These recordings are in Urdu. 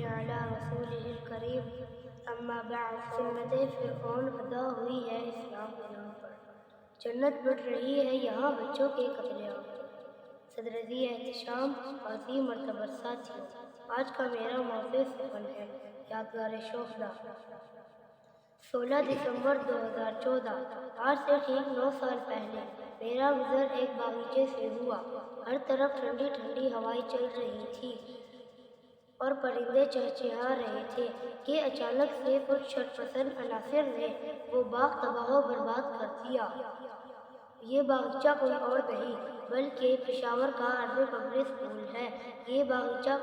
علی رسولہ الکریم اما بعد سنت فرعون ادا ہوئی ہے اسلام کے نام پر، جنت بڑھ رہی ہے یہاں بچوں کے قتل عام پر۔ صدرِ احتشام عظیم مرتبہ ساتھیوں، آج کا میرا موضوع سخن ہے یادگار شہداء۔ 16 دسمبر 2014، آج سے ٹھیک 9 سال پہلے میرا گزر ایک باغیچے سے ہوا۔ ہر طرف ٹھنڈی ٹھنڈی ہوائیں چل رہی تھی اور پرندے چہچہا رہے تھے کہ اچانک سے کچھ شرپسند عناصر نے وہ باغ تباہ و برباد کر دیا۔ یہ باغیچہ کوئی اور نہیں بلکہ پشاور کا عربی پبلک اسکول ہے۔ یہ باغیچہ،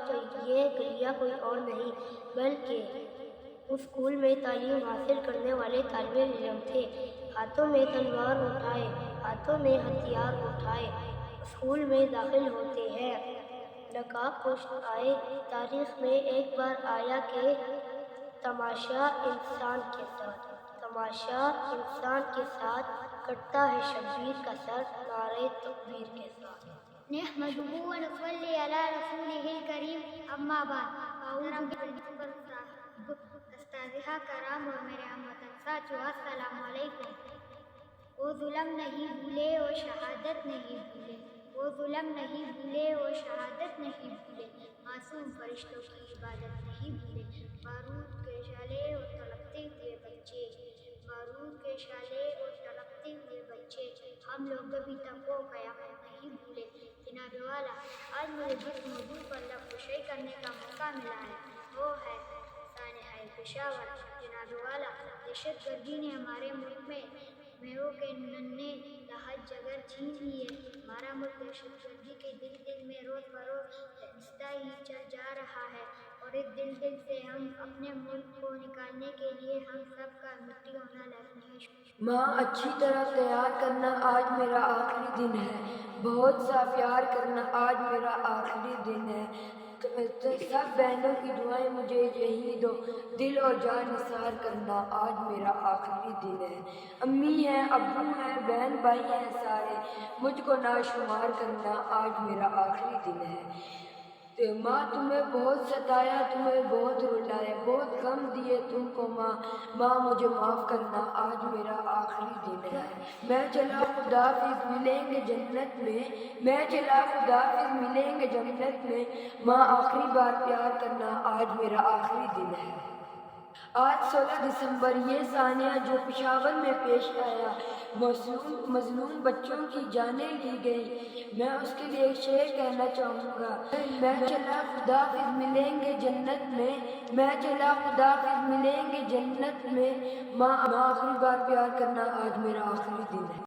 یہ گلیہ کوئی اور نہیں بلکہ اس اسکول میں تعلیم حاصل کرنے والے طالب علم تھے۔ ہاتھوں میں تلوار اٹھائے، ہاتھوں میں ہتھیار اٹھائے اسکول میں داخل ہوتے ہیں۔ نقاب پوش آئے، تاریخ میں ایک بار آیا کہ تماشا انسان کے ساتھ کٹتا ہے شبیر کا سر نعرہ تکبیر کے ساتھ۔ نحمدہ و نصلی علی رسولہ الکریم اما بعد۔ اساتذہ کرام اور میرے ہموطن ساتھیو، السلام علیکم۔ وہ ظلم نہیں بھولے، وہ شہادت نہیں بھولے، وہ ظلم نہیں بھولے، وہ شہادت نہیں بھولے، معصوم فرشتوں کی عبادت نہیں بھولے۔ بارود کے شعلے اور تڑپتے ہوئے بچے، بارود کے شعلے اور تڑپتے ہوئے بچے، ہم لوگ ابھی تک وہ قیامت نہیں بھولے۔ جناب والا، آج مجھے جس موضوع پر لب کشائی کرنے کا موقع ملا ہے وہ ہے سانحۂ پشاور۔ جناب والا، دہشت گردی نے ہمارے ملک میں میروں کے ننھے لاحق جگر چھین لی ہے۔ ہمارا ملک دہشت گردی کے دل میں روز بروز دھنستا ہی چل جا رہا ہے، اور اس دل سے ہم اپنے ملک کو نکالنے کے لیے ہم سب کا مٹی ہونا لازمی ہے۔ ماں، اچھی طرح تیار کرنا آج میرا آخری دن ہے، بہت سا پیار کرنا آج میرا آخری دن ہے۔ سب بہنوں کی دعائیں مجھے یہی دو، دل اور جان نثار کرنا آج میرا آخری دن ہے۔ امی ہیں، ابو ہیں، بہن بھائی ہیں سارے، مجھ کو ناشمار کرنا آج میرا آخری دن ہے۔ ماں، تمہیں بہت ستایا، تمہیں بہت رلایا، بہت غم دیے تم کو ماں، ماں مجھے معاف کرنا آج میرا آخری دن ہے۔ میں چلا خداحافظ ملیں گے جنت میں، میں چلا خداحافظ ملیں گے جنت میں، ماں آخری بار پیار کرنا آج میرا آخری دن ہے۔ آج 16 دسمبر یہ سانحہ جو پشاور میں پیش آیا، مظلوم بچوں کی جانیں لی گئی، میں اس کے لیے ایک شعر کہنا چاہوں گا۔ میں چلا خداحافظ ملیں گے جنت میں، میں چلا خداحافظ ملیں گے جنت میں، ماں آخری بار پیار کرنا آج میرا آخری دن ہے۔